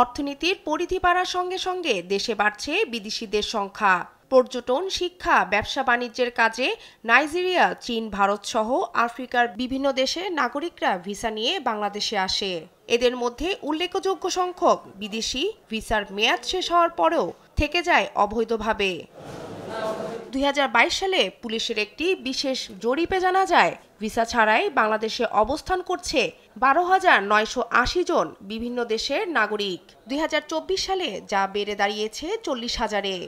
অর্থনীতির পরিধি বাড়ার সঙ্গে সঙ্গে দেশে বাড়ছে বিদেশিদের সংখ্যা। পর্যটন, শিক্ষা, ব্যবসা বাণিজ্যের কাজে নাইজেরিয়া, চীন, ভারত সহ আফ্রিকার বিভিন্ন দেশের নাগরিকরা ভিসা নিয়ে বাংলাদেশে আসে। এদের মধ্যে উল্লেখযোগ্য সংখ্যক বিদেশি ভিসার মেয়াদ শেষ হওয়ার পরেও থেকে যায় অবৈধভাবে। 2022 সালে পুলিশের একটি বিশেষ জরিপে জানা যায়, ভিসা ছাড়াই বাংলাদেশে অবস্থান করছে 12,980 জন বিভিন্ন দেশের নাগরিক। 2024 সালে যা বেড়ে দাঁড়িয়েছে 40,000-এ।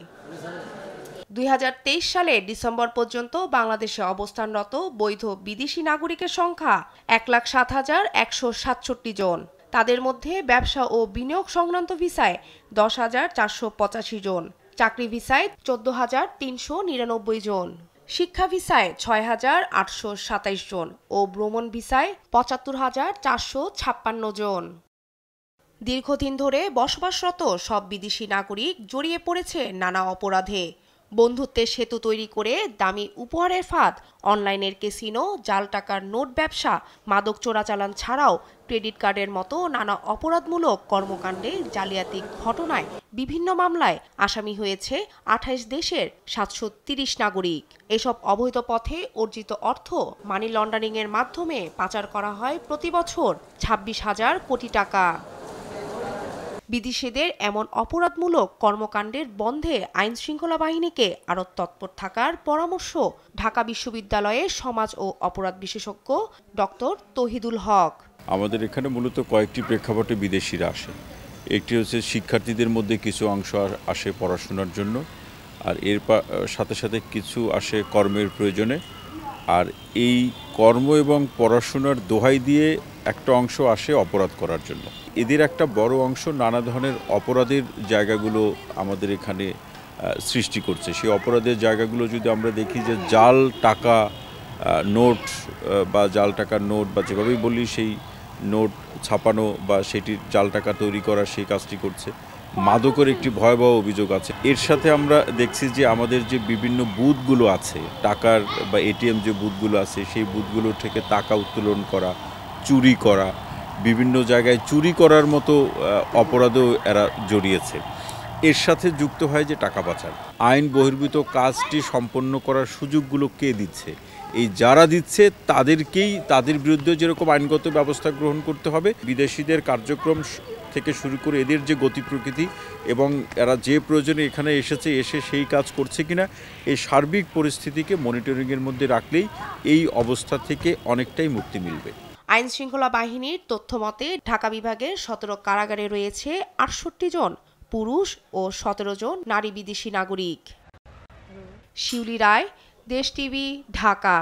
2023 সালে ডিসেম্বর পর্যন্ত বাংলাদেশে অবস্থানরত বৈধ বিদেশি নাগরিকের সংখ্যা 1,07,167 জন। তাদের মধ্যে ব্যবসা ও বিনিয়োগ সংক্রান্ত ভিসায় 10,485 জন, চাকরি ভিসায় 14,399 জন, শিক্ষা ভিসায় 6,827 জন ও ভ্রমণ ভিসায় 75,456 জন। দীর্ঘদিন ধরে বসবাসরত সব বিদেশি নাগরিক জড়িয়ে পড়েছে নানা অপরাধে। বন্ধুত্বের সেতু তৈরি করে দামি উপহারের ফাঁদ, অনলাইনের ক্যাসিনো, জাল টাকার নোট ব্যবসা, মাদক চোরাচালান ছাড়াও ক্রেডিট কার্ডের মতো নানা অপরাধমূলক কর্মকাণ্ডে জালিয়াতি ঘটনায় বিভিন্ন মামলায় আসামি হয়েছে 28 দেশের 730 নাগরিক। এসব অবৈধ পথে অর্জিত অর্থ মানি লন্ডারিংয়ের মাধ্যমে পাচার করা হয় প্রতি বছর 26,000 কোটি টাকা। বিদেশিদের এমন অপরাধমূলক কর্মকাণ্ডের বন্ধে আইনশৃঙ্খলা বাহিনীকে আরও তৎপর থাকার পরামর্শ ঢাকা বিশ্ববিদ্যালয়ের সমাজ ও অপরাধ বিশেষজ্ঞ ডক্টর তৌহিদুল হক। আমাদের এখানে মূলত কয়েকটি প্রেক্ষাপটে বিদেশিরা আসে। একটি হচ্ছে শিক্ষার্থীদের মধ্যে কিছু অংশ আসে পড়াশোনার জন্য, আর এর সাথে সাথে কিছু আসে কর্মের প্রয়োজনে, আর এই কর্ম এবং পড়াশোনার দোহাই দিয়ে একটা অংশ আসে অপরাধ করার জন্য। এদের একটা বড় অংশ নানা ধরনের অপরাধের জায়গাগুলো আমাদের এখানে সৃষ্টি করছে। সেই অপরাধের জায়গাগুলো যদি আমরা দেখি, যে জাল টাকা নোট বা জাল টাকার নোট বা যেভাবেই বলি সেই নোট ছাপানো বা সেটির জাল টাকা তৈরি করা, সেই কাজটি করছে। মাদকের একটি ভয়াবহ অভিযোগ আছে। এর সাথে আমরা দেখছি যে আমাদের যে বিভিন্ন বুথগুলো আছে, টাকার বা এটিএম যে বুথগুলো আছে, সেই বুথগুলো থেকে টাকা উত্তোলন করা, চুরি করা, বিভিন্ন জায়গায় চুরি করার মতো অপরাধেও এরা জড়িয়েছে। এর সাথে যুক্ত হয় যে টাকা পাচার। আইন বহির্ভূত কাজটি সম্পন্ন করার সুযোগগুলো কে দিচ্ছে? এই যারা দিচ্ছে তাদের বিরুদ্ধে যেরকম আইনগত ব্যবস্থা গ্রহণ করতে হবে, বিদেশিদের কার্যক্রম থেকে শুরু করে এদের যে গতি প্রকৃতি এবং এরা যে প্রয়োজনে এখানে এসে সেই কাজ করছে কিনা, এই সার্বিক পরিস্থিতিকে মনিটরিংয়ের মধ্যে রাখলেই এই অবস্থা থেকে অনেকটাই মুক্তি মিলবে। আইন শৃঙ্খলা বাহিনীর তথ্য মতে ঢাকা বিভাগের 17 কারাগারে রয়েছে 68 জন পুরুষ ও 17 জন নারী বিদেশি নাগরিক। শিউলি রায়, দেশ টিভি, ঢাকা।